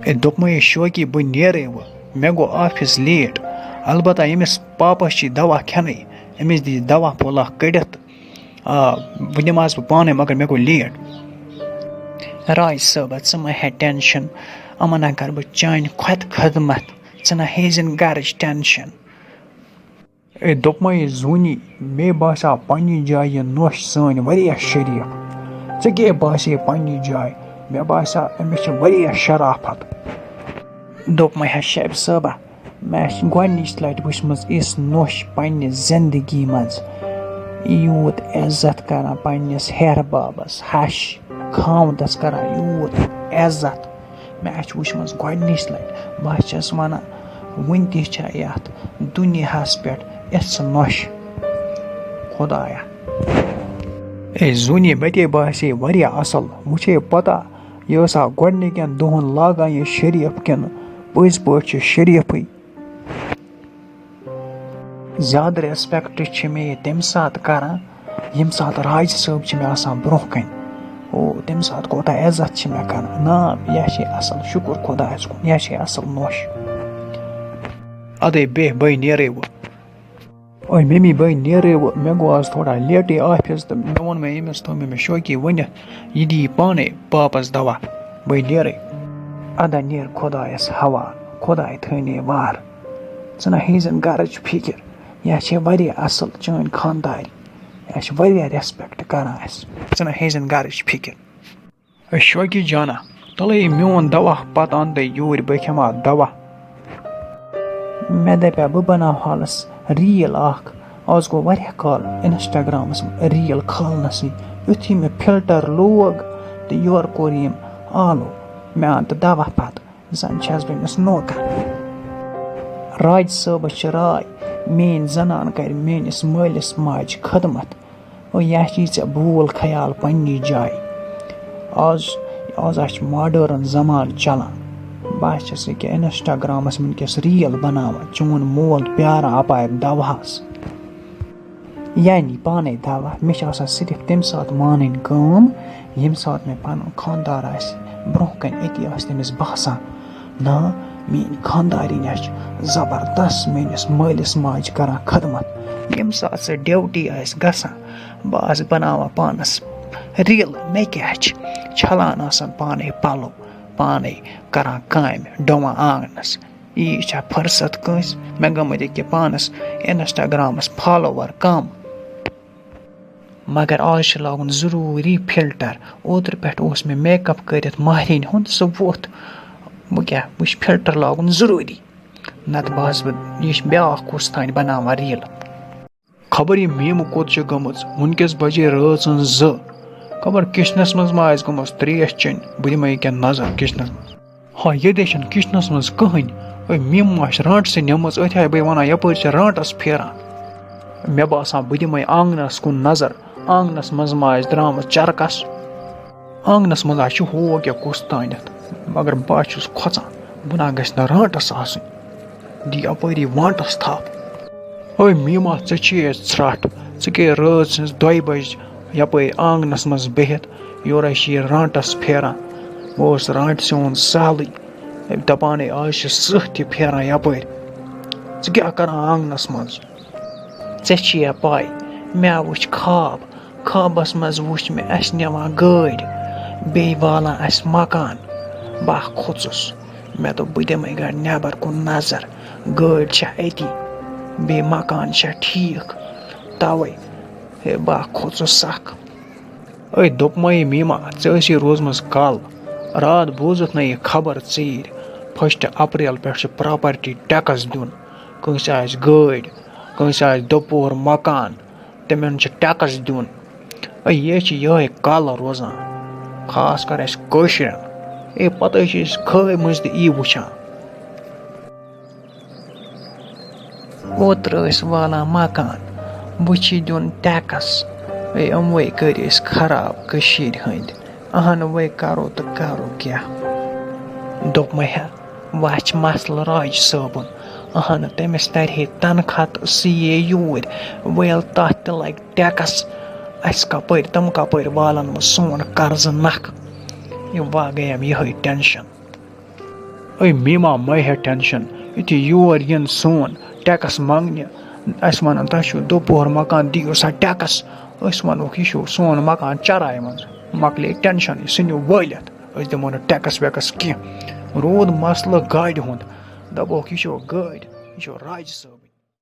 دوٚپمَے شوقی بہٕ نیرے وۄنۍ مےٚ گوٚو آفِس لیٹ البتہ ییٚمِس پاپَس چھِ دوا کھٮ۪نٕے أمِس دِی دوا پھوٚل اکھ کٔڑِتھ وۄنۍ دِمہٕ بہٕ پانَے مگر مےٚ گوٚو لیٹ راج صٲبہ ژٕ مہ ہےٚ ٹٮ۪نشَن یِمَن ہا کَرٕ بہٕ چانہِ کھۄتہٕ خدمت ژٕ نہ ہیزِن گَرٕچ ٹٮ۪نشَن دوٚپمَے زوٗنی مے باسیو پنٛنہِ جایہِ یہِ نوٚش سٲنۍ واریاہ شریٖف ژےٚ کیٛاہ باسے پنٛنہِ جایہِ مےٚ باسیو أمِس چھِ واریاہ شرافت دوٚپمَے ہا شیبہِ صٲبہ مےٚ چھِ گۄڈنِچ لَٹہِ وٕچھمٕژ یِژھ نوٚش پنٛنہِ زِندگی منٛز یوٗت عزت کَران پنٛنِس ہیٚہرٕ بابَس ہَش خاوندَس کَران یوٗت عزت مےٚ چھِ وٕچھمٕژ گۄڈنِچ لَٹہِ بہٕ چھَس وَنان وٕنہِ تہِ چھےٚ یَتھ دُنیاہَس پٮ۪ٹھ یِژھ نوٚش خۄدایا زوٗنی مےٚ تے باسے واریاہ اَصٕل وٕچھے پَتہ یہِ ٲسا گۄڈنِکٮ۪ن دۄہَن لاگان یہِ شریٖف کِنہٕ پٔزۍ پٲٹھۍ چھِ شریٖفٕے زیادٕ رٮ۪سپٮ۪کٹ چھِ مےٚ یہِ تَمہِ ساتہٕ کَران ییٚمہِ ساتہٕ راج صٲب چھِ مےٚ آسان برٛونٛہہ کَنہِ تَمہِ ساتہٕ کوٗتاہ عزت چھِ مےٚ کَران نا یہِ چھے اَصٕل شُکُر خۄدایَس کُن یہِ چھے اَصٕل نوٚش اَدَے بیٚہہ بٔے نیرے وۄنۍ ممی بٔے نیرے وۄنۍ مےٚ گوٚو آز تھوڑا لیٹٕے آفِس تہٕ مےٚ ووٚن مےٚ ییٚمِس تھوٚو مےٚ شوقی ؤنِتھ یہِ دِیہِ پانَے پاپَس دوا بٔے نیرے اَدا نیر خۄدایَس حوال خۄداے تھٲینَے وار ژٕ نہ ہیزٮ۪ن گَرٕچ فِکِر یہِ چھے واریاہ اَصٕل چٲنۍ خاندارِ یہِ چھِ واریاہ رٮ۪سپٮ۪کٹ کَران اَسہِ ژٕ نہ ہیزٮ۪ن گَرٕچ فِکِر شوقی جانا تَلَے میون دوا پَتہٕ اَنتَے یوٗرۍ بہٕ کھٮ۪مہٕ ہا دوا مےٚ دَپیٛا بہٕ بَناو حالَس ریٖل اَکھ آز گوٚو واریاہ کال اِنَسٹاگرٛامَس ریٖل کھالنَسٕے یُتھُے مےٚ فِلٹَر لوگ تہٕ یورٕ کوٚر ییٚمۍ آلو مےٚ اَن تہٕ دوا پَتہٕ زَن چھَس بہٕ أمِس نوکر راج صٲبَس چھِ راے میٛٲنۍ زَنان کَرِ میٛٲنِس مٲلِس ماجہِ خدمت یہِ چھی ژےٚ بوٗل خیال پنٛنی جایہِ آز ہا چھِ ماڈٲرٕن زمانہٕ چلان بہٕ چھَس ییٚکیٛاہ اِنَسٹاگرٛامَس وٕنۍکٮ۪س ریٖل بَناوان چون مول پیاران اَپارِ دَوہَس یعنی پانَے دَوا مےٚ چھِ آسان صرف تَمہِ ساتہٕ مانٕنۍ کٲم ییٚمہِ ساتہٕ مےٚ پَنُن خانٛدار آسہِ برٛونٛہہ کَنہِ أتی آسہِ تٔمِس باسان نا میٛٲنۍ خانٛدارِنۍ چھِ زبردست میٛٲنِس مٲلِس ماجہِ کَران خدمت ییٚمہِ ساتہٕ سۄ ڈیوٹی آسہِ گژھان بہٕ آسہٕ بَناوان پانَس ریٖلہٕ مےٚ کیٛاہ چھِ چھَلان آسان پانَے پَلو پانَے کَران کامہِ ڈُوان آنٛگنَس یی چھا فٕرسَت کٲنٛسہِ مےٚ گٔمٕتۍ ییٚکیٛاہ پانَس اِنَسٹاگرٛامَس فالووَر کَم مگر آز چھِ لاگُن ضٔروٗری فِلٹَر اوترٕ پٮ۪ٹھ اوس مےٚ میک اپ کٔرِتھ مہرِنۍ ہُنٛد سُہ ووٚتھ وۄنۍ کیٛاہ وۄنۍ چھِ فِلٹَر لاگُن ضٔروٗری نَتہٕ باسہٕ بہٕ یہِ چھِ بیٛاکھ کُس تانۍ بَناوان ریٖلہٕ خبر یہِ میٖمہٕ کوٚت چھِ گٔمٕژ وٕنۍکٮ۪س بَجے رٲژَن 2 خبر کِچنَس منٛز ما آسہِ گٔمٕژ ترٛیش چیٚنۍ بہٕ دِمَے ییٚکیٛاہ نظر کِچنَس منٛز ییٚتے چھَنہٕ کِچنَس منٛز کٕہۭنۍ میٖمہٕ ما چھِ رانٛٹسٕے نِمٕژ أتھۍ ہاے بہٕ وَنان یَپٲرۍ چھِ رانٛٹَس پھیران مےٚ باسان بہٕ دِمَے آنٛگنَس کُن نظر آنٛگنَس منٛز ما آسہِ درٛامٕژ چَرکَس آنٛگنَس منٛز چھُ ہو کیٛاہ کُس تانٮ۪تھ مگر بہٕ چھُس کھۄژان بہٕ نا گژھِ نہٕ رانٛٹَس آسٕنۍ دی اَپٲری وانٛٹَس تھَپھ میٖما ژےٚ چھے ژھرٛٹھ ژٕ گٔے رٲژ سٕنٛز 2 بجہِ یَپٲرۍ آنٛگنَس منٛز بِہِتھ یورَے چھِ یہِ رانٛٹَس پھیران بہٕ اوس رانٛٹہِ سیُن سہلٕے دَپانَے آز چھِ سٕہہ تہِ پھیران یَپٲرۍ ژٕ کیٛاہ کَران آنٛگنَس منٛز ژےٚ چھِیا پاے مےٚ وٕچھ خابَس منٛز وٕچھ مےٚ اَسہِ نِوان گٲڑۍ بیٚیہِ والان اَسہِ مکان بہٕ کھوٚژُس مےٚ دوٚپ بہٕ دِمَے گۄڈٕ نٮ۪بَر کُن نظر گٲڑۍ چھےٚ أتی بیٚیہِ مکان چھےٚ ٹھیٖک تَوَے بہٕ کھوٚژُس سَکھ دوٚپمَے میٖما ژےٚ ٲسی روزمٕژ کَل راتھ بوٗزُتھ نہ یہِ خبر ژیٖرۍ 1 اپریل پٮ۪ٹھ چھُ پرٛاپَرٹی ٹٮ۪کٕس دیُن کٲنٛسہِ آسہِ گٲڑۍ کٲنٛسہِ آسہِ 2 پوہَر مکان تِمَن چھِ ٹٮ۪کٕس دیُن یہِ چھِ یِہوٚے کَل روزان خاص کر اَسہِ کٲشرٮ۪ن پَتہٕ چھِ أسۍ خٲے منٛز تہِ یی وٕچھان اوترٕ ٲسۍ والان مکان وٕچھی دیُن ٹٮ۪کٕس یِموٕے کٔرۍ أسۍ خراب کٔشیٖرِ ہٕنٛدۍ اہن وَے کَرو تہٕ کَرو کیٛاہ دوٚپمَے ہا وۄنۍ چھِ مسلہٕ راج صٲبُن اہن تٔمِس تَرِہے تنخواہ تہٕ سُہ یی یوٗرۍ وۄنۍ ییٚلہِ تَتھ تہِ لَگہِ ٹٮ۪کٕس اَسہِ کَپٲرۍ تِم کَپٲرۍ والَن وۄنۍ سون قرضہٕ نکھٕ وۄنۍ گٔیَم یِہوٚے ٹٮ۪نشَن أي میما مَے ہے ٹٮ۪نشَن یُتھُے یور یِن سون ٹٮ۪کٕس منٛگنہِ اَسہِ وَنان تۄہہِ چھُو دوٚپہور مکان دِیِو سا ٹٮ۪کٕس أسۍ وَنوکھ یہِ چھُ سون مکان چَراے منٛز مۄکلے ٹٮ۪نشَنٕے ژھٕنِو وٲلِتھ أسۍ دِمو نہٕ ٹٮ۪کٕس وٮ۪کٕس کیٚنٛہہ روٗد مسلہٕ گاڑِ ہُنٛد دَپوکھ یہِ چھو گٲڑۍ یہِ چھو راجہِ صٲبٕنۍ